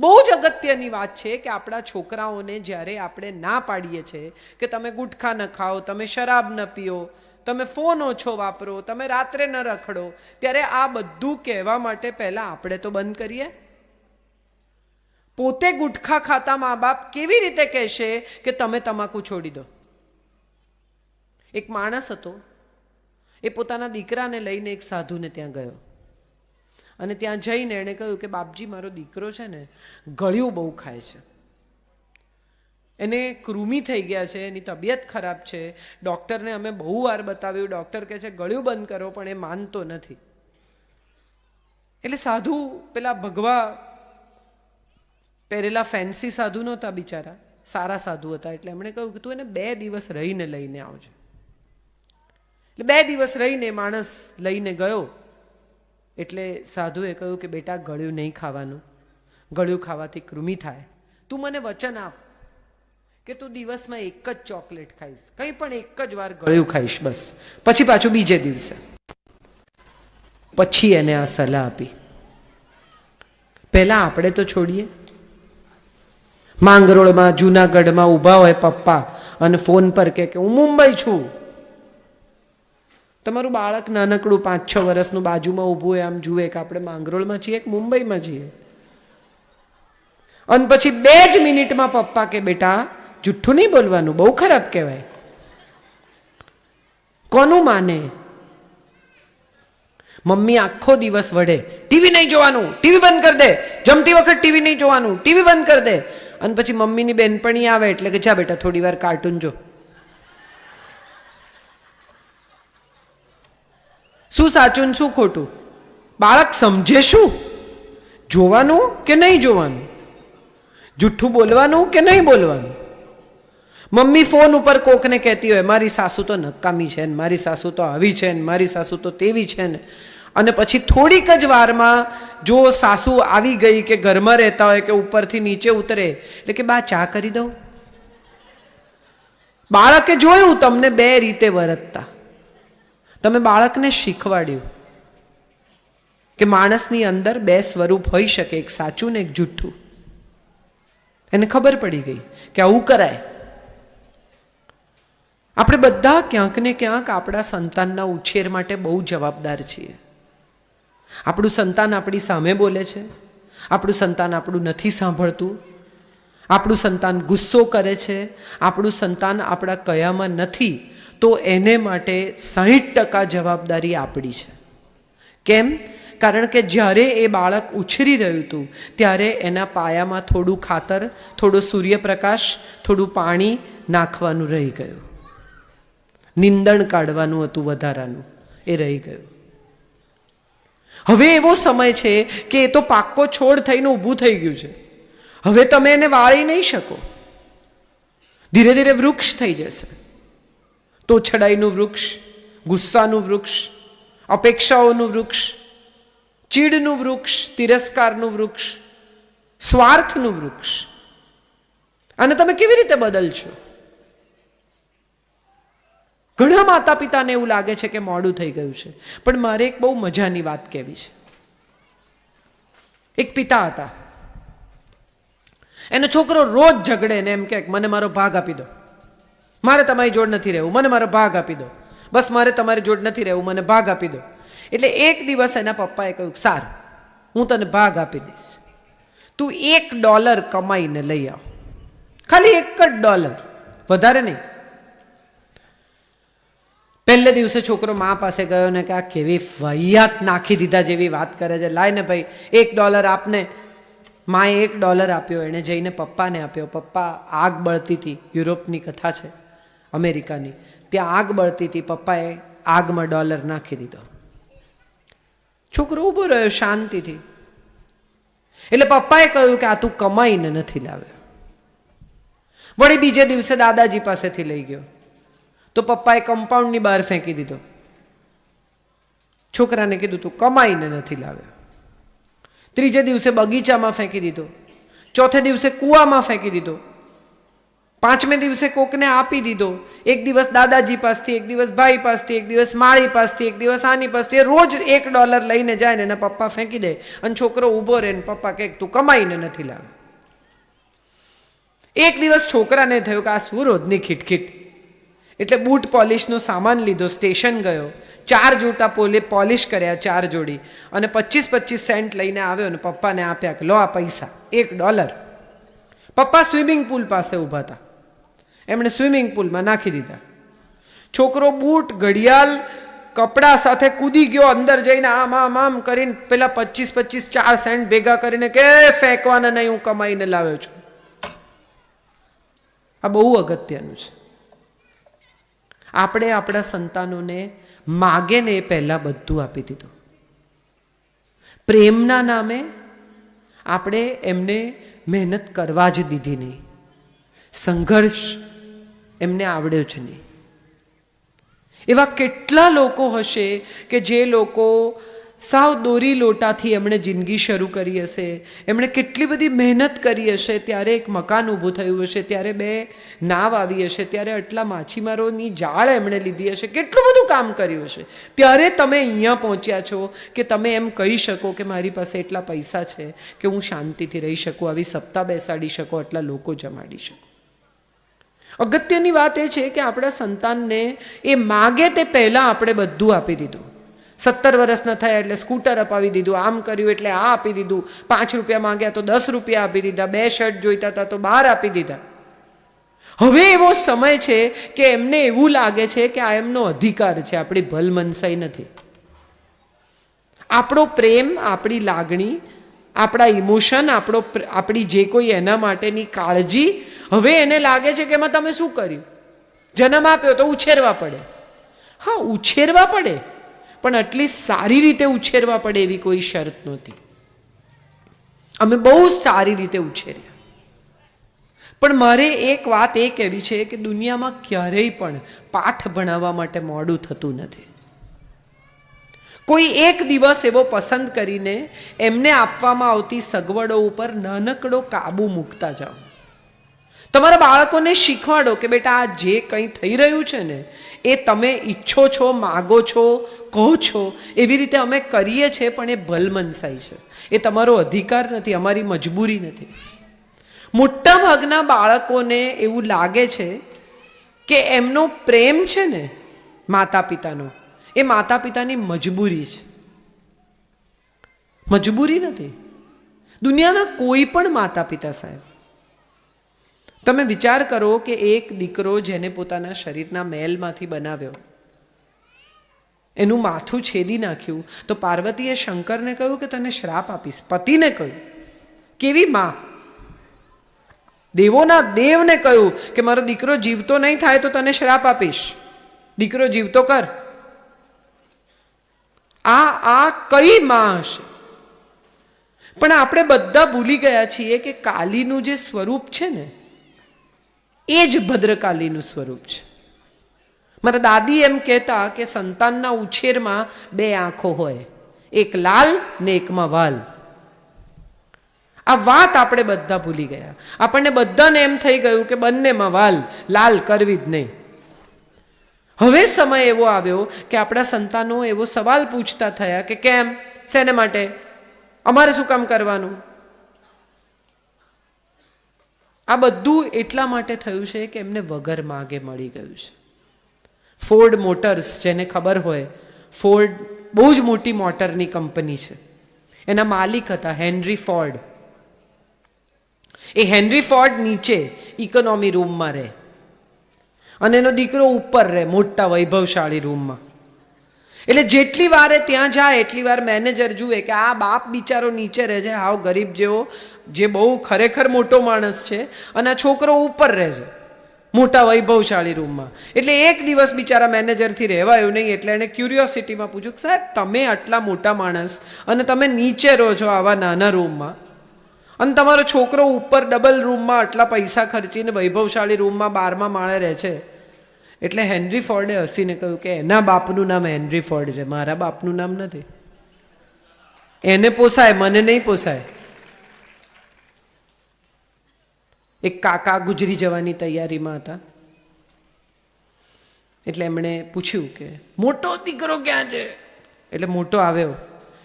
બહુ જ અગત્યની વાત છે કે આપણા છોકરાઓને જ્યારે આપણે ના પાડીએ છીએ કે તમે ગુટખા ન ખાઓ, તમે શરાબ ન પીઓ, તમે ફોન ઓછો વાપરો, તમે રાત્રે ન રખડો, ત્યારે આ બધું કહેવા માટે પહેલાં આપણે તો બંધ કરીએ. પોતે ગુટખા ખાતા મા બાપ કેવી રીતે કહેશે કે તમે તમાકુ છોડી દો? એક માણસ હતો, એ પોતાના દીકરાને લઈને એક સાધુને ત્યાં ગયો અને ત્યાં જઈને એણે કહ્યું કે બાપજી, મારો દીકરો છે ને ગળ્યું બહુ ખાય છે, એને કૃમિ થઈ ગયા છે, એની તબિયત ખરાબ છે, ડૉક્ટરને અમે બહુ વાર બતાવ્યું, ડૉક્ટર કહે છે ગળ્યું બંધ કરો, પણ એ માનતો નથી. એટલે સાધુ પેલા ભગવા પહેરેલા ફેન્સી સાધુ નહોતા બિચારા, સારા સાધુ હતા. એટલે એમણે કહ્યું કે તું એને 2 દિવસ રહીને લઈને આવજે. એટલે 2 દિવસ રહીને માણસ લઈને ગયો. એટલે સાધુએ કહ્યું કે બેટા, ગળ્યું નહીં ખાવાનું, ગળ્યું ખાવાથી કૃમિ થાય. તું મને વચન આપ કે તું દિવસમાં 1 જ ચોકલેટ ખાઈશ, કંઈ પણ 1 જ વાર ગળ્યું ખાઈશ, બસ. પછી પાછું બીજે દિવસે. પછી એને આ સલાહ આપી. પહેલા આપણે તો છોડીએ. માંગરોળમાં જૂનાગઢમાં ઊભા હોય પપ્પા અને ફોન પર કે હું મુંબઈ છું. તમારું બાળક નાનકડું 5-6 વર્ષનું બાજુમાં ઊભું હોય, આમ જુએ કે આપણે માંગરોળમાં છીએ કે મુંબઈમાં છીએ. અને પછી 2 જ મિનિટમાં પપ્પા કે બેટા જુઠ્ઠું નહીં બોલવાનું, બહુ ખરાબ કહેવાય. કોનું માને? મમ્મી આખો દિવસ વઢે, ટીવી નહીં જોવાનું, ટીવી બંધ કરી દે, જમતી વખત ટીવી નહીં જોવાનું, ટીવી બંધ કરી દે. અને પછી મમ્મીની બેનપણી આવે એટલે કે જા બેટા થોડી વાર કાર્ટૂન જો. શું સાચું ને શું ખોટું? બાળક સમજે શું? જોવાનું કે નહીં જોવાનું? જુઠ્ઠું બોલવાનું કે નહીં બોલવાનું? મમ્મી ફોન ઉપર કોકને કહેતી હોય મારી સાસુ તો નકામી છે ને, મારી સાસુ તો આવી છે ને, મારી સાસુ તો તેવી છે ને, અને પછી થોડીક જ વારમાં જો સાસુ આવી ગઈ કે ઘરમાં રહેતા હોય કે ઉપરથી નીચે ઉતરે એટલે કે બા ચા કરી દઉં. બાળકે જોયું તમને 2 રીતે વર્તતા. તમે બાળકને શીખવાડ્યું કે માણસની અંદર 2 સ્વરૂપ હોઈ શકે, એક સાચું ને એક જૂઠું. એને ખબર પડી ગઈ કે આવું કરાય. આપણે બધા ક્યાંક ને ક્યાંક આપણા સંતાનના ઉછેર માટે બહુ જવાબદાર છીએ. આપણું સંતાન આપણી સામે બોલે છે, આપણું સંતાન આપણું નથી સાંભળતું, આપણું સંતાન ગુસ્સો કરે છે, આપણું સંતાન આપણા કયામાં નથી, તો એને માટે 60% જવાબદારી આપણી છે. કેમ? કારણ કે જ્યારે એ બાળક ઉછરી રહ્યું હતું ત્યારે એના પાયામાં થોડું ખાતર, થોડો સૂર્યપ્રકાશ, થોડું પાણી નાખવાનું રહી ગયું. નિંદણ કાઢવાનું હતું વધારાનું, એ રહી ગયું. હવે એવો સમય છે કે એ તો પાક્કો છોડ થઈને ઊભું થઈ ગયું છે. હવે તમે એને વાળી નહીં શકો. ધીરે ધીરે વૃક્ષ થઈ જશે. તોછડાઈનું વૃક્ષ, ગુસ્સાનું વૃક્ષ, અપેક્ષાઓનું વૃક્ષ, ચીડનું વૃક્ષ, તિરસ્કારનું વૃક્ષ, સ્વાર્થનું વૃક્ષ. અને તમે કેવી રીતે બદલશો? ઘણા માતા પિતાને એવું લાગે છે કે મોડું થઈ ગયું છે, પણ મારે એક બહુ મજાની વાત કહેવી છે. એક પિતા હતા, એનો છોકરો રોજ ઝઘડે ને એમ કે મને મારો ભાગ આપી દો, મારે તમારી જોડ નથી રહેવું, મને મારો ભાગ આપી દો, બસ મારે તમારી જોડ નથી રહેવું, મને ભાગ આપી દો. એટલે એક દિવસ એના પપ્પાએ કહ્યું સારું, હું તને ભાગ આપી દઈશ, તું $1 કમાઈને લઈ આવ, ખાલી $1, વધારે નહીં. પહેલે દિવસે છોકરો મા પાસે ગયો ને કે આ કેવી વહિયાત નાખી દીધા જેવી વાત કરે છે, લાય ને ભાઈ $1 આપને. માએ $1 આપ્યો, એણે જઈને પપ્પાને આપ્યો. પપ્પા આગ બળતી હતી, યુરોપની કથા છે, અમેરિકાની, ત્યાં આગ બળતી હતી, પપ્પાએ આગમાં $1 નાખી દીધો. છોકરો ઊભો રહ્યો શાંતિથી. એટલે પપ્પાએ કહ્યું કે આ તું કમાઈને નથી લાવ્યો. વળી બીજે દિવસે દાદાજી પાસેથી લઈ ગયો તો પપ્પાએ કમ્પાઉન્ડની બહાર ફેંકી દીધો. છોકરાને કીધું તું કમાઈને નથી લાવ્યો. ત્રીજે દિવસે બગીચામાં ફેંકી દીધો, ચોથે દિવસે કૂવામાં ફેંકી દીધો, પાંચમે દિવસે કોકને આપી દીધો, એક દિવસ દાદાજી પાસથી, એક દિવસ ભાઈ પાસથી, એક દિવસ માળી પાસથી, એક દિવસ આની પાસથી, રોજ $1 લઈને જાય ને એના પપ્પા ફેંકી દે અને છોકરો ઊભો રહે ને પપ્પા કહે તું કમાઈને નથી લાવે. એક દિવસ છોકરાને થયું કે આ શું રોજની ખીટખીટ, એટલે બૂટ પોલિશનો સામાન લીધો, સ્ટેશન ગયો, 4 જૂતા પોલિશ કર્યા, 4 જોડી, અને 25-25 સેન્ટ લઈને આવ્યો અને પપ્પાને આપ્યા કે લો આ પૈસા, $1. પપ્પા સ્વિમિંગ પુલ પાસે ઊભા હતા, એમણે સ્વિમિંગ પુલમાં નાખી દીધા. છોકરો બૂટ, ઘડિયાળ, કપડા સાથે કૂદી ગયો, અંદર જઈને આમ આમ આમ કરીને પેલા 25-25 4 સેન્ટ ભેગા કરીને કે ફેંકવાના નહીં, હું કમાઈને લાવ્યો છું. આ બહુ અગત્યનું છે. આપણે આપણા સંતાનોને માગે ને એ પહેલા બધું આપી દીધું. પ્રેમના નામે આપણે એમને મહેનત કરવા જ દીધી નહીં, સંઘર્ષ એમને આવડ્યો જ નહીં. એવા કેટલા લોકો હશે કે જે લોકો સાવ દોરી લોટાથી એમણે જિંદગી શરૂ કરી હશે, એમણે કેટલી બધી મહેનત કરી હશે, ત્યારે એક મકાન ઊભું થયું હશે, ત્યારે 2 નાવ આવી હશે, ત્યારે આટલા માછીમારોની જાળ એમણે લીધી હશે, કેટલું બધું કામ કર્યું હશે, ત્યારે તમે અહીંયા પહોંચ્યા છો કે તમે એમ કહી શકો કે મારી પાસે એટલા પૈસા છે કે હું શાંતિથી રહી શકું, આવી સપ્તાહ બેસાડી શકો, આટલા લોકો જમાડી શકું. અગત્યની વાત એ છે કે આપણા સંતાનને એ માગે તે પહેલાં આપણે બધું આપી દીધું. 17 વર્ષના થયા એટલે સ્કૂટર અપાવી દીધું, આમ કર્યું એટલે આ આપી દીધું, ₹5 માંગ્યા તો ₹10 આપી દીધા, 2 શર્ટ જોઈતા હતા તો 12 આપી દીધા. હવે એવો સમય છે કે એમને એવું લાગે છે કે આ એમનો અધિકાર છે, આપણી ભલમનસાઈ નથી. આપણો પ્રેમ, આપણી લાગણી, આપણા ઇમોશન, આપણી જે કોઈ એના માટેની કાળજી, હવે એને લાગે છે કે એમાં તમે શું કર્યું? જન્મ આપ્યો તો ઉછેરવા પડે. હા, ઉછેરવા પડે, પણ આટલી સારી રીતે ઉછેરવા પડે એવી કોઈ શરત નહોતી. અમે બહુ સારી રીતે ઉછેર્યા. પણ મારે એક વાત એ કહેવી છે કે દુનિયામાં ક્યારેય પણ પાઠ ભણાવવા માટે મોડું થતું નથી. કોઈ એક દિવસ એવો પસંદ કરીને એમને આપવામાં આવતી સગવડો ઉપર નાનકડો કાબુ મૂકતા જાઓ. તમારા બાળકોને શીખવાડો કે બેટા આ જે કંઈ થઈ રહ્યું છે ને એ તમે ઈચ્છો છો, માગો છો, કહો છો, એવી રીતે અમે કરીએ છીએ, પણ એ ભલમનસાઈ છે, એ તમારો અધિકાર નથી, અમારી મજબૂરી નથી. મોટા ભાગના બાળકોને એવું લાગે છે કે એમનો પ્રેમ છે ને માતા પિતાનો, એ માતા પિતાની મજબૂરી છે. મજબૂરી નથી. દુનિયાના કોઈ પણ માતા પિતા સાહેબ, તમે વિચાર કરો કે એક દીકરો જેને પોતાના શરીરના મેલમાંથી બનાવ્યો, એનું માથું છેદી નાખ્યું, તો પાર્વતીએ શંકરને કહ્યું કે તને શ્રાપ આપીશ. પતિને કહ્યું, કેવી માં! દેવોના દેવને કહ્યું કે મારો દીકરો જીવતો નહીં થાય તો તને શ્રાપ આપીશ, દીકરો જીવતો કર. આ કઈ માં હશે? પણ આપણે બધા ભૂલી ગયા છીએ કે કાલીનું જે સ્વરૂપ છે ને એ જ ભદ્રકાલીનું સ્વરૂપ છે. મારા દાદી એમ કહેતા કે સંતાનના ઉછેરમાં 2 આંખો હોય, એક લાલ ને એકમાં વાલ. આ વાત આપણે બધા ભૂલી ગયા. આપણને બધાને એમ થઈ ગયું કે બંનેમાં વાલ, લાલ કરવી જ નહીં. હવે સમય એવો આવ્યો કે આપણા સંતાનો એવો સવાલ પૂછતા થયા કે કેમ, શેને માટે, અમારે શું કામ કરવાનું? આ બધું એટલા માટે થયું છે કે એમને વગર માગે મળી ગયું છે. ફોર્ડ મોટર્સ, જેને ખબર હોય, ફોર્ડ બહુ જ મોટી મોટરની કંપની છે. એના માલિક હતા હેનરી ફોર્ડ. એ હેનરી ફોર્ડ નીચે ઇકોનોમી રૂમમાં રહે અને એનો દીકરો ઉપર રહે મોટા વૈભવશાળી રૂમમાં. એટલે જેટલી વારે ત્યાં જાય એટલી વાર મેનેજર જુએ કે આ બાપ બિચારો નીચે રહે છે, હાવ ગરીબ જેવો, જે બહુ ખરેખર મોટો માણસ છે, અને આ છોકરો ઉપર રહે છે મોટા વૈભવશાળી રૂમમાં. એટલે એક દિવસ બિચારા મેનેજરથી રહેવાયું નહીં, એટલે એણે ક્યુરિયોસિટીમાં પૂછ્યું કે સાહેબ તમે આટલા મોટા માણસ અને તમે નીચે રહો છો આવા નાના રૂમમાં, અને તમારો છોકરો ઉપર ડબલ રૂમમાં આટલા પૈસા ખર્ચીને વૈભવશાળી રૂમમાં 12મા માળે રહે છે. એટલે હેનરી ફોર્ડે હસીને કહ્યું કે એના બાપનું નામ હેનરી ફોર્ડ છે, મારા બાપનું નામ નથી. એને પોસાય, મને નહીં પોસાય. એક કાકા ગુજરી જવાની તૈયારીમાં હતા. એટલે એમણે પૂછ્યું કે મોટો દીકરો ક્યાં છે? એટલે મોટો આવ્યો.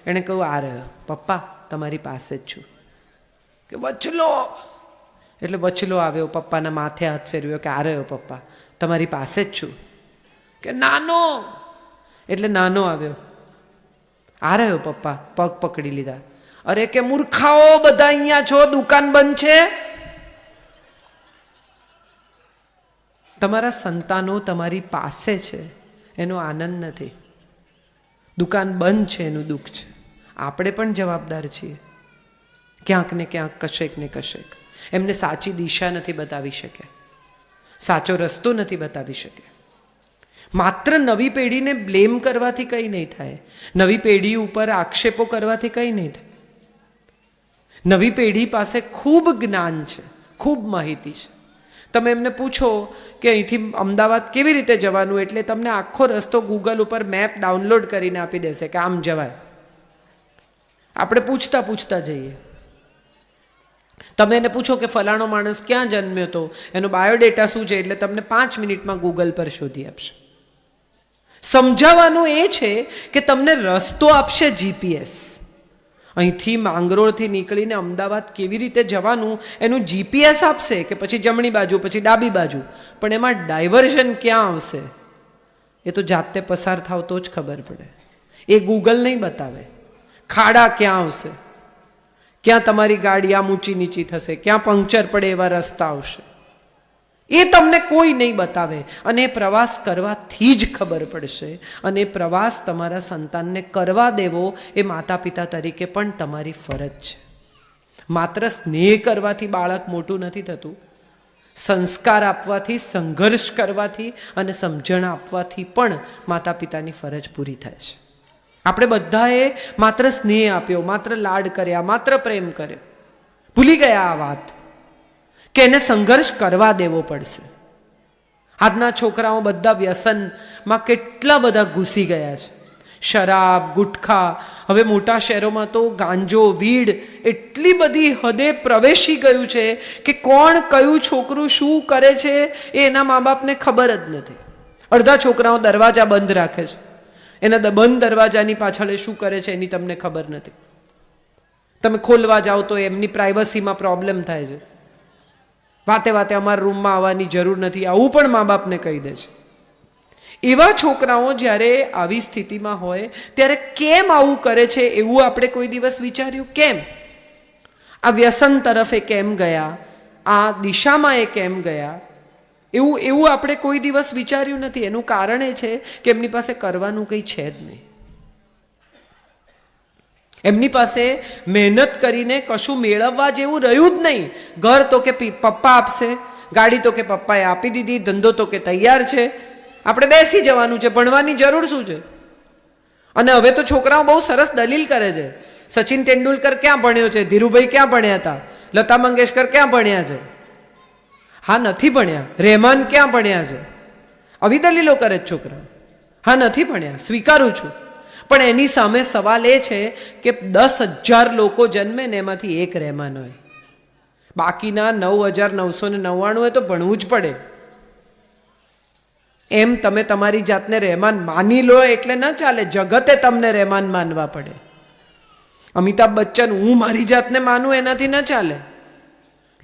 એણે કહ્યું, આ રહ્યો પપ્પા, તમારી પાસે જ છું. કે વચલો? એટલે વચલો આવ્યો, પપ્પાના માથે હાથ ફેરવ્યો કે આ રહ્યો પપ્પા, તમારી પાસે જ છું. કે નાનો? એટલે નાનો આવ્યો, આ રહ્યો પપ્પા, પગ પકડી લીધા. અરે કે મૂર્ખાઓ, બધા અહીંયા છો, દુકાન બંધ છે. તમારા સંતાનો તમારી પાસે છે એનો આનંદ નથી, દુકાન બંધ છે એનું દુઃખ છે. આપણે પણ જવાબદાર છીએ ક્યાંક ને ક્યાંક, કશેક ને કશેક. એમને સાચી દિશા નથી બતાવી શક્યા, સાચો રસ્તો નથી બતાવી શક્યા. માત્ર નવી પેઢીને બ્લેમ કરવાથી કંઈ નહીં થાય, નવી પેઢી ઉપર આક્ષેપો કરવાથી કંઈ નહીં થાય. નવી પેઢી પાસે ખૂબ જ્ઞાન છે, ખૂબ માહિતી છે. તમે એમને પૂછો કે અહીંથી અમદાવાદ કેવી રીતે જવાનું, એટલે તમને આખો રસ્તો ગૂગલ ઉપર મેપ ડાઉનલોડ કરીને આપી દેશે કે આમ જવાય. આપણે પૂછતા પૂછતા જઈએ. તમે એને પૂછો કે ફલાણો માણસ ક્યાં જન્મ્યો હતો, એનો બાયોડેટા શું છે, એટલે તમને 5 મિનિટમાં ગૂગલ પર શોધી આપશે. સમજાવવાનું એ છે કે તમને રસ્તો આપશે જીપીએસ. અહીંથી માંગરોળથી નીકળીને અમદાવાદ કેવી રીતે જવાનું એનું જીપીએસ આપશે કે પછી જમણી બાજુ, પછી ડાબી બાજુ. પણ એમાં ડાયવર્ઝન ક્યાં આવશે એ તો જાતે પસાર થાવ તો જ ખબર પડે. એ ગૂગલ નહીં બતાવે. ખાડા ક્યાં આવશે, ક્યાં તમારી ગાડી આમ ઊંચી નીચી થશે, ક્યાં પંક્ચર પડે એવા રસ્તા આવશે, એ તમને કોઈ નહીં બતાવે. અને એ પ્રવાસ કરવાથી જ ખબર પડશે. અને એ પ્રવાસ તમારા સંતાનને કરવા દેવો એ માતા પિતા તરીકે પણ તમારી ફરજ છે. માત્ર સ્નેહ કરવાથી બાળક મોટું નથી થતું, સંસ્કાર આપવાથી, સંઘર્ષ કરવાથી અને સમજણ આપવાથી પણ માતા પિતાની ફરજ પૂરી થાય છે. આપણે બધાએ માત્ર સ્નેહ આપ્યો, માત્ર લાડ કર્યા, માત્ર પ્રેમ કર્યો, ભૂલી ગયા આ વાત કે એને સંઘર્ષ કરવા દેવો પડશે. આજના છોકરાઓ બધા વ્યસનમાં કેટલા બધા ઘૂસી ગયા છે. શરાબ, ગુટખા, હવે મોટા શહેરોમાં તો ગાંજો, વીડ એટલી બધી હદે પ્રવેશી ગયું છે કે કોણ કયું છોકરું શું કરે છે એ એના મા બાપને ખબર જ નથી. અડધા છોકરાઓ દરવાજા બંધ રાખે છે, એના બંધ દરવાજાની પાછળ એ શું કરે છે એની તમને ખબર નથી. તમે ખોલવા જાઓ તો એમની પ્રાઇવસીમાં પ્રોબ્લેમ થાય છે. વાતે વાતે અમારા રૂમમાં આવવાની જરૂર નથી, આવું પણ મા બાપને કહી દે છે. એવા છોકરાઓ જ્યારે આવી સ્થિતિમાં હોય ત્યારે કેમ આવું કરે છે એવું આપણે કોઈ દિવસ વિચાર્યું? કેમ આ વ્યસન તરફ એ કેમ ગયા, આ દિશામાં એ કેમ ગયા, એવું આપણે કોઈ દિવસ વિચાર્યું નથી. એનું કારણ એ છે કે એમની પાસે કરવાનું કંઈ છે જ નહીં. એમની પાસે મહેનત કરીને કશું મેળવવા જેવું રહ્યું જ નહીં. ઘર તો કે પપ્પા આપશે, ગાડી તો કે પપ્પાએ આપી દીધી, ધંધો તો કે તૈયાર છે, આપણે બેસી જવાનું છે, ભણવાની જરૂર શું છે? અને હવે તો છોકરાઓ બહુ સરસ દલીલ કરે છે. સચિન તેંડુલકર ક્યાં ભણ્યો છે, ધીરુભાઈ ક્યાં ભણ્યા હતા, લતા મંગેશકર ક્યાં ભણ્યા છે? હા, નથી ભણ્યા. રહેમાન ક્યાં ભણ્યા છે? આવી દલીલો કરે છે છોકરા. હા, નથી ભણ્યા, સ્વીકારું છું. પણ એની સામે સવાલ એ છે કે 10,000 લોકો જન્મે ને એમાંથી એક રહેમાન હોય, બાકીના 9,999 હોય તો ભણવું જ પડે. એમ તમે તમારી જાતને રહેમાન માની લો એટલે ના ચાલે, જગતે તમને રહેમાન માનવા પડે. અમિતાભ બચ્ચન હું મારી જાતને માનું એનાથી ના ચાલે,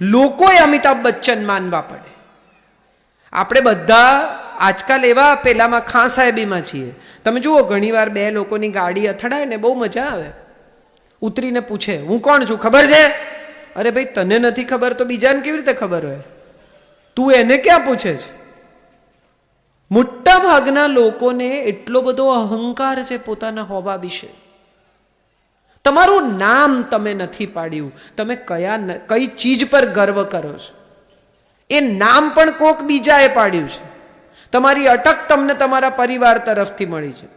લોકોએ અમિતાભ બચ્ચન માનવા પડે. આપણે બધા આજકાલ એવા પેલામાં ખાં સાહેબીમાં છીએ. તમે જુઓ, ઘણીવાર 2 લોકોની ગાડી અથડાય ને બહુ મજા આવે. ઉતરીને પૂછે, હું કોણ છું ખબર છે? અરે ભાઈ, તને નથી ખબર તો બીજાને કેવી રીતે ખબર હોય? તું એને ક્યાં પૂછે છે? મોટા ભાગના લોકોને એટલો બધો અહંકાર છે પોતાના હોવા વિશે. તમારું નામ તમે નથી પાડ્યું, તમે કઈ ચીજ પર ગર્વ કરો છો એ નામ પણ કોક બીજાએ પાડ્યું છે. તમારી અટક તમને તમારા પરિવાર તરફથી મળી છે.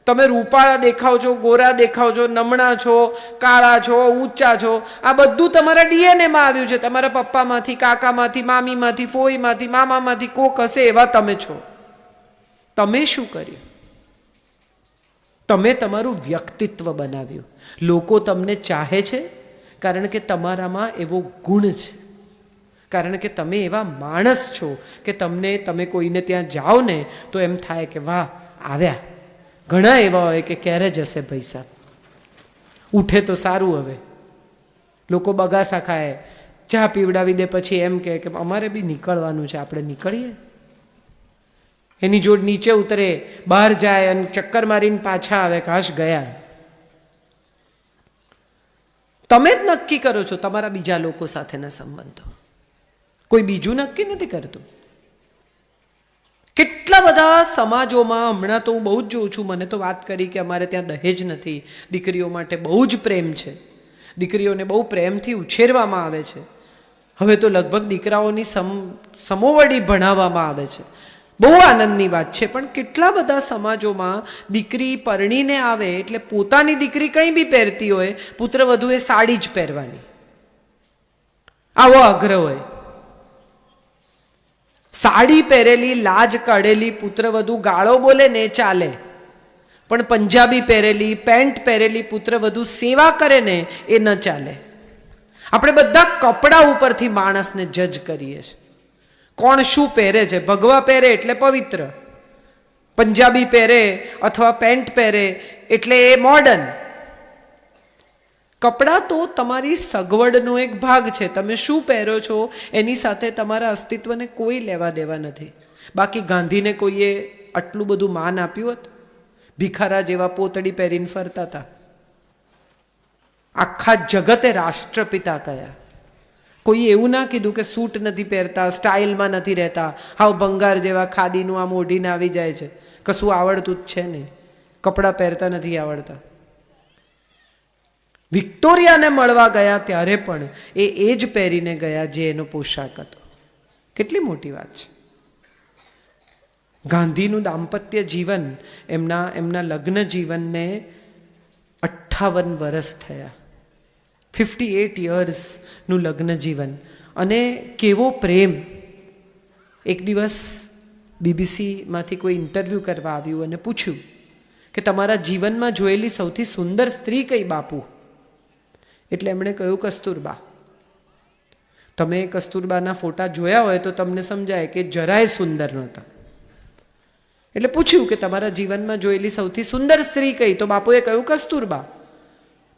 તમે રૂપાળા દેખાવ છો, ગોરા દેખાવ છો, નમણા છો, કાળા છો, ઊંચા છો, આ બધું તમારા ડીએનએમાં આવ્યું છે. તમારા પપ્પામાંથી, કાકામાંથી, મામીમાંથી, ફોઈમાંથી, મામામાંથી કોક હશે એવા તમે છો. તમે શું કર્યું? તમે તમારું વ્યક્તિત્વ બનાવ્યું. લોકો તમને ચાહે છે કારણ કે તમારામાં એવો ગુણ છે, કારણ કે તમે એવા માણસ છો કે તમે કોઈને ત્યાં જાઓ ને તો એમ થાય કે વાહ આવ્યા. ઘણા એવા હોય કે ક્યારે જશે પૈસા, ઉઠે તો સારું. હવે લોકો બગાસા ખાય, ચા પીવડાવી દે, પછી એમ કે અમારે બી નીકળવાનું છે, આપણે નીકળીએ. એની જોડ નીચે ઉતરે, બહાર જાય અને ચક્કર મારીને પાછા આવે, કાશ ગયા. તમે જ નક્કી કરો છો તમારા બીજા લોકો સાથેના સંબંધો, કોઈ બીજું નક્કી નથી કરતું. કેટલા બધા સમાજોમાં હમણાં તો હું બહુ જ જોઉં છું. મને તો વાત કરી કે અમારે ત્યાં દહેજ નથી, દીકરીઓ માટે બહુ જ પ્રેમ છે, દીકરીઓને બહુ પ્રેમથી ઉછેરવામાં આવે છે. હવે તો લગભગ દીકરાઓની સમોવડી ભણાવવામાં આવે છે. બહુ આનંદની વાત છે. પણ કેટલા બધા સમાજોમાં દીકરી પરણીને આવે એટલે પોતાની દીકરી કંઈ બી પહેરતી હોય, પુત્રવધુએ સાડી જ પહેરવાની, આવો આગ્રહ હોય. સાડી પહેરેલી, લાજ કાઢેલી પુત્રવધુ ગાળો બોલે ને ચાલે, પણ પંજાબી પહેરેલી, પેન્ટ પહેરેલી પુત્રવધુ સેવા કરે ને એ ન ચાલે. આપણે બધા કપડા ઉપરથી માણસને જજ કરીએ છીએ. કોણ શું પહેરે છે? ભગવા પહેરે એટલે પવિત્ર, પંજાબી પહેરે અથવા પેન્ટ પહેરે એટલે એ મોડર્ન. કપડાં તો તમારી સગવડનો એક ભાગ છે. તમે શું પહેરો છો એની સાથે તમારા અસ્તિત્વને કોઈ લેવા દેવા નથી. બાકી ગાંધીને કોઈએ આટલું બધું માન આપ્યું હોત? ભિખારા જેવા પોતડી પહેરીને ફરતા હતા. આખા જગતે રાષ્ટ્રપિતા કયા. કોઈ એવું ના કીધું કે સૂટ નથી પહેરતા, સ્ટાઇલમાં નથી રહેતા, હાવ ભંગાર જેવા ખાદીનું આમ ઓઢીને આવી જાય છે. કશું આવડતું જ છે નહીં, કપડાં પહેરતા નથી આવડતા. વિક્ટોરિયાને મળવા ગયા ત્યારે પણ એ જ પહેરીને ગયા જે એનો પોશાક હતો. કેટલી મોટી વાત છે. ગાંધીનું દાંપત્ય જીવન, એમના લગ્ન જીવનને 58 વર્ષ થયા, 58 યર્સનું લગ્ન જીવન. અને કેવો પ્રેમ. એક દિવસ બીબીસીમાંથી કોઈ ઇન્ટરવ્યૂ કરવા આવ્યું અને પૂછ્યું કે તમારા જીવનમાં જોયેલી સૌથી સુંદર સ્ત્રી કઈ બાપુ? એટલે એમણે કહ્યું કસ્તુરબા. તમે કસ્તુરબાના ફોટા જોયા હોય તો તમને સમજાય કે જરાય સુંદર નહોતા. એટલે પૂછ્યું કે તમારા જીવનમાં જોયેલી સૌથી સુંદર સ્ત્રી કઈ? તો બાપુએ કહ્યું કસ્તુરબા.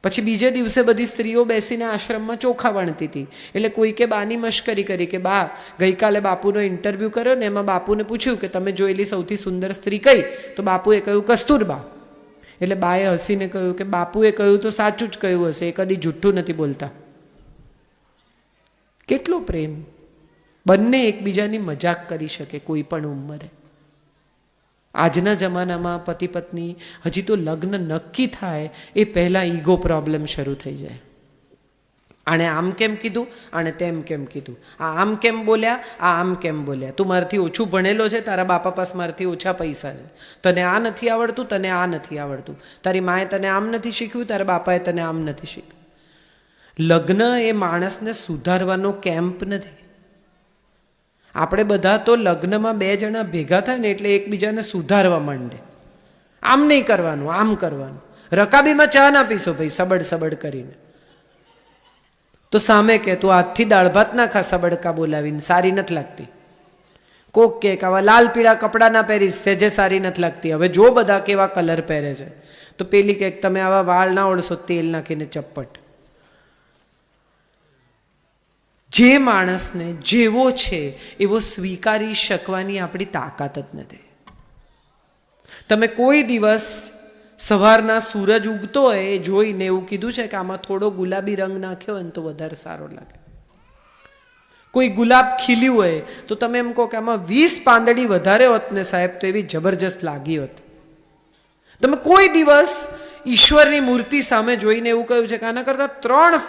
પછી બીજે દિવસે બધી સ્ત્રીઓ બેસીને આશ્રમમાં ચોખા વણતી હતી. એટલે કોઈકે બાની મશ્કરી કરી કે બા, ગઈકાલે બાપુનો ઇન્ટરવ્યૂ કર્યો ને એમાં બાપુને પૂછ્યું કે તમે જોયેલી સૌથી સુંદર સ્ત્રી કઈ? તો બાપુએ કહ્યું કસ્તુરબા. એટલે બાએ હસીને કહ્યું કે બાપુએ કહ્યું તો સાચું જ કહ્યું હશે, એ કદી જુઠ્ઠું નથી બોલતા. કેટલો પ્રેમ. બંને એકબીજાની મજાક કરી શકે કોઈ પણ ઉંમરે. આજના જમાનામાં પતિ પત્ની હજી તો લગ્ન નક્કી થાય એ પહેલાં ઈગો પ્રોબ્લેમ શરૂ થઈ જાય. આણે આમ કેમ કીધું, આણે તેમ કેમ કીધું, આ આમ કેમ બોલ્યા, આ આમ કેમ બોલ્યા, તું મારથી ઓછું ભણેલો છે, તારા બાપા પાસે મારથી ઓછા પૈસા છે, તને આ નથી આવડતું, તને આ નથી આવડતું, તારી માએ તને આમ નથી શીખ્યું, તારા બાપાએ તને આમ નથી શીખ્યું. લગ્ન એ માણસને સુધારવાનો કેમ્પ નથી. આપણે બધા તો લગ્નમાં 2 જણા ભેગા થાય ને એટલે એકબીજાને સુધારવા માંડે. આમ નહીં કરવાનું, આમ કરવાનું. રકાબીમાં ચા ના પીશો ભાઈ સબડ કરીને, તો સામે કે તું આજથી દાળ ભાત ના ખા સબડકા બોલાવીને, સારી નથી લાગતી. કોક કે આવા લાલ પીળા કપડાં ના પહેરીશ, સેજે સારી નથી લાગતી. હવે જો બધા કેવા કલર પહેરે છે, તો પેલી કે તમે આવા વાળ ના ઓળશો તેલ નાખીને ચપ્પટ. જે માણસને જેવો છે એવો સ્વીકારી શકવાની આપણી તાકાત જ નથી. તમે કોઈ દિવસ સવારના સૂરજ ઉગતો હોય એ જોઈને એવું કીધું છે કે આમાં થોડો ગુલાબી રંગ નાખ્યો હોય ને તો વધારે સારો લાગે? કોઈ ગુલાબ ખીલ્યું હોય તો તમે એમ કહો કે આમાં 20 પાંદડી વધારે હોત ને સાહેબ તો એવી જબરજસ્ત લાગી હોત. તમે કોઈ દિવસ ઈશ્વરની મૂર્તિ સામે જોઈને એવું કહ્યું છે કે આના કરતાં 3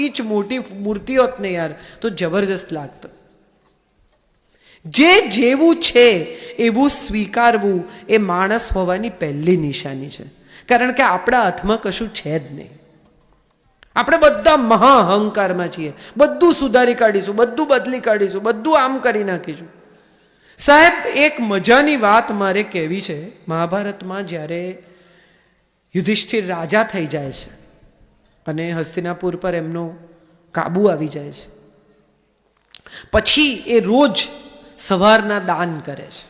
ઇંચ મોટી મૂર્તિ હોત ને યાર તો જબરજસ્ત લાગતો. જે જેવું છે એવું સ્વીકારવું એ માણસ હોવાની પહેલી નિશાની છે. કારણ કે આપણા હાથમાં કશું છે જ નહીં. આપણે બધા મહાઅહંકારમાં છીએ. બધું સુધારી કાઢીશું, બધું બદલી કાઢીશું, બધું આમ કરી નાખીશું. સાહેબ, એક મજાની વાત મારે કહેવી છે. મહાભારતમાં જ્યારે યુધિષ્ઠિર રાજા થઈ જાય છે અને હસ્તિનાપુર પર એમનો કાબુ આવી જાય છે, પછી એ રોજ સવારના દાન કરે છે.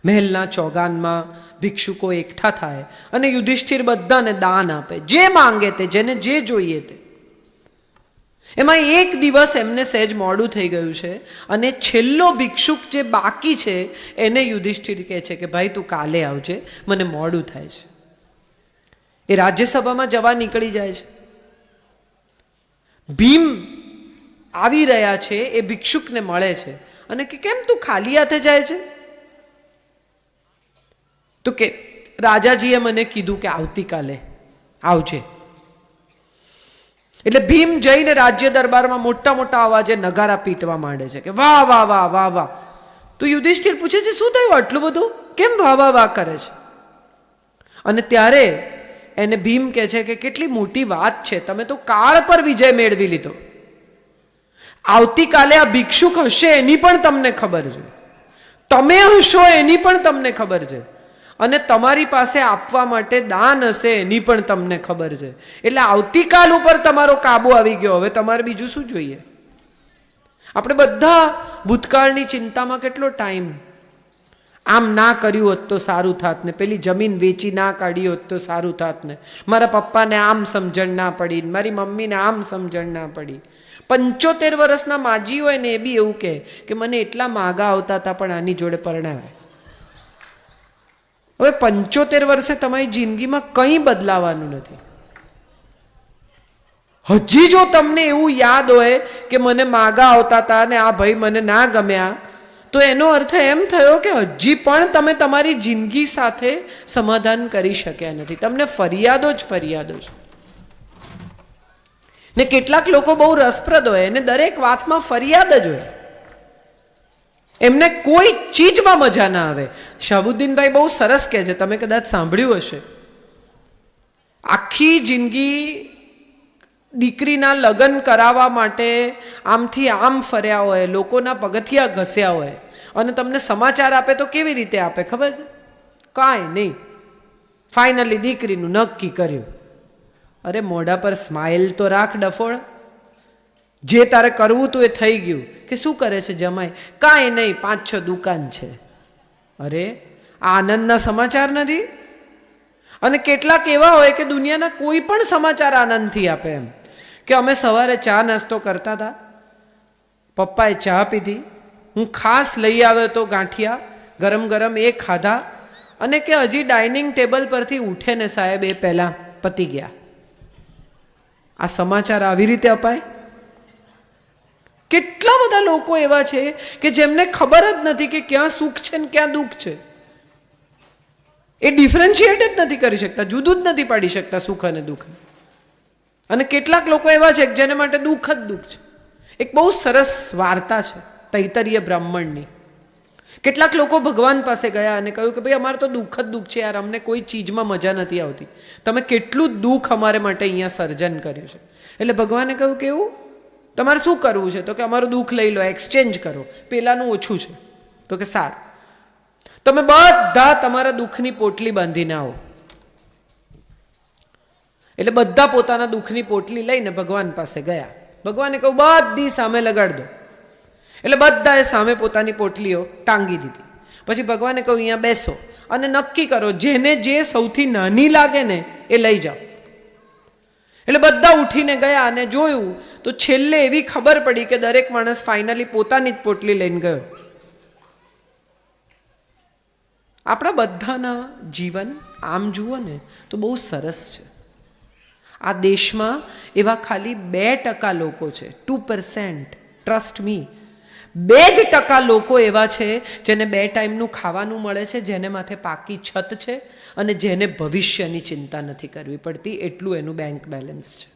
મહેલના ચોગાનમાં ભિક્ષુકો એકઠા થાય અને યુધિષ્ઠિર બધાને દાન આપે, જે માંગે તે, જેને જે જોઈએ તે. એમાં એક દિવસ એમને સહેજ મોડું થઈ ગયું છે અને છેલ્લો ભિક્ષુક જે બાકી છે એને યુધિષ્ઠિર કહે છે કે ભાઈ તું કાલે આવજે, મને મોડું થાય છે. એ રાજ્યસભામાં જવા નીકળી જાય છે. ભીમ આવી રહ્યા છે, એ ભિક્ષુકને મળે છે અને કે કેમ તું ખાલી હાથે જાય છે? તો કે રાજાજીએ મને કીધું કે આવતીકાલે આવજે. એટલે ભીમ જઈને રાજ્ય દરબારમાં મોટા મોટા અવાજે નગારા પીટવા માંડે છે કે વાહ વાહ વાહ વાહ વાહ. તો યુધિષ્ઠિર પૂછે છે શું થયું આટલું બધું, કેમ વાહ વાહ વાહ કરે છે? અને ત્યારે એને ભીમ કહે છે કે કેટલી મોટી વાત છે, તમે તો કાળ પર વિજય મેળવી લીધો. આવતીકાલે આ ભિક્ષુક હશે એની પણ તમને ખબર છે, તમે હશો એની પણ તમને ખબર છે, અને તમારી પાસે આપવા માટે દાન હશે એની પણ તમને ખબર છે. એટલે આવતીકાલ ઉપર તમારો કાબુ આવી ગયો, હવે તમારે બીજું શું જોઈએ? આપણે બધા ભૂતકાળની ચિંતામાં કેટલો ટાઈમ, આમ ના કર્યું હોત તો સારું થાત ને, પેલી જમીન વેચી ના કાઢી હોત તો સારું થાત ને, મારા પપ્પાને આમ સમજણ ના પડી, મારી મમ્મીને આમ સમજણ ના પડી. 75 વર્ષના માજી હોય ને એ બી એવું કહે કે મને એટલા માગા આવતા હતા પણ આની જોડે પરણાવાય. હવે 75 વર્ષે તમારી જિંદગીમાં કંઈ બદલાવાનું નથી. હજી જો તમને એવું યાદ હોય કે મને માગા આવતા હતા ને આ ભાઈ મને ના ગમ્યા, તો એનો અર્થ એમ થયો કે હજી પણ તમે તમારી જિંદગી સાથે સમાધાન કરી શક્યા નથી. તમને ફરિયાદો જ ફરિયાદો છે. ને કેટલાક લોકો બહુ રસપ્રદ હોય, એને દરેક વાતમાં ફરિયાદ જ હોય, એમને કોઈ ચીજમાં મજા ના આવે. શાહબુદ્દીનભાઈ બહુ સરસ કહે છે, તમે કદાચ સાંભળ્યું હશે. આખી જિંદગી દીકરીના લગ્ન કરાવવા માટે આમથી આમ ફર્યા હોય, લોકોના પગથિયા ઘસ્યા હોય, અને તમને સમાચાર આપે તો કેવી રીતે આપે ખબર છે? કાંઈ નહીં, ફાઇનલી દીકરીનું નક્કી કર્યું. અરે મોઢા પર સ્માઇલ તો રાખ ડફોળ, જે તારે કરવું તું એ થઈ ગયું. કે શું કરે છે જમાઈ? કાંઈ નહીં, 5-6 દુકાન છે. અરે આનંદના સમાચાર નથી? અને કેટલાક એવા હોય કે દુનિયાના કોઈ પણ સમાચાર આનંદથી આપે, એમ કે અમે સવારે ચા નાસ્તો કરતા હતા, પપ્પાએ ચા પીધી, હું ખાસ લઈ આવ્યો તો ગાંઠિયા ગરમ ગરમ એ ખાધા, અને કે હજી ડાઇનિંગ ટેબલ પરથી ઉઠે ને સાહેબ એ પહેલાં પતી ગયા. આ સમાચાર આવી રીતે અપાય? કેટલા બધા લોકો એવા છે કે જેમને ખબર જ નથી કે ક્યાં સુખ છે ને ક્યાં દુઃખ છે. એ ડિફરન્શિએટ જ નથી કરી શકતા, જુદું જ નથી પાડી શકતા સુખ અને દુઃખ. અને કેટલાક લોકો એવા છે જેને માટે દુઃખ જ દુઃખ છે. એક બહુ સરસ વાર્તા છે તૈતરીય બ્રાહ્મણની. કેટલાક લોકો ભગવાન પાસે ગયા અને કહ્યું કે ભાઈ અમારે તો દુઃખ જ દુઃખ છે યાર, અમને કોઈ ચીજમાં મજા નથી આવતી, તમે કેટલું દુઃખ અમારે માટે અહીંયા સર્જન કર્યું છે. એટલે ભગવાને કહ્યું કે એવું તમારે શું કરવું છે? તો કે અમારું દુઃખ લઈ લો, એક્સચેન્જ કરો, પેલાનું ઓછું છે. તો કે સારું, તમે બધા તમારા દુઃખની પોટલી બાંધીને આવો. એટલે બધા પોતાના દુઃખની પોટલી લઈને ભગવાન પાસે ગયા. ભગવાને કહ્યું બધી સામે લગાડ દો. એટલે બધાએ સામે પોતાની પોટલીઓ ટાંગી દીધી. પછી ભગવાને કહ્યું અહીંયા બેસો અને નક્કી કરો જેને જે સૌથી નાની લાગે ને એ લઈ જાઓ. એટલે બધા ઉઠીને ગયા અને જોયું તો છેલ્લે એવી ખબર પડી કે દરેક માણસ ફાઇનલી પોતાની જ પોટલી લઈને ગયો. આપણા બધાના જીવન આમ જુઓ ને તો બહુ સરસ છે. આ દેશમાં એવા ખાલી 2% લોકો છે, 2%, ટ્રસ્ટ મી. 2% લોકો એવા છે જેને 2 ટાઈમનું ખાવાનું મળે છે, જેને માથે પાકી છત છે અને જેને ભવિષ્યની ચિંતા નથી કરવી પડતી, એટલું એનું બેંક બેલેન્સ છે.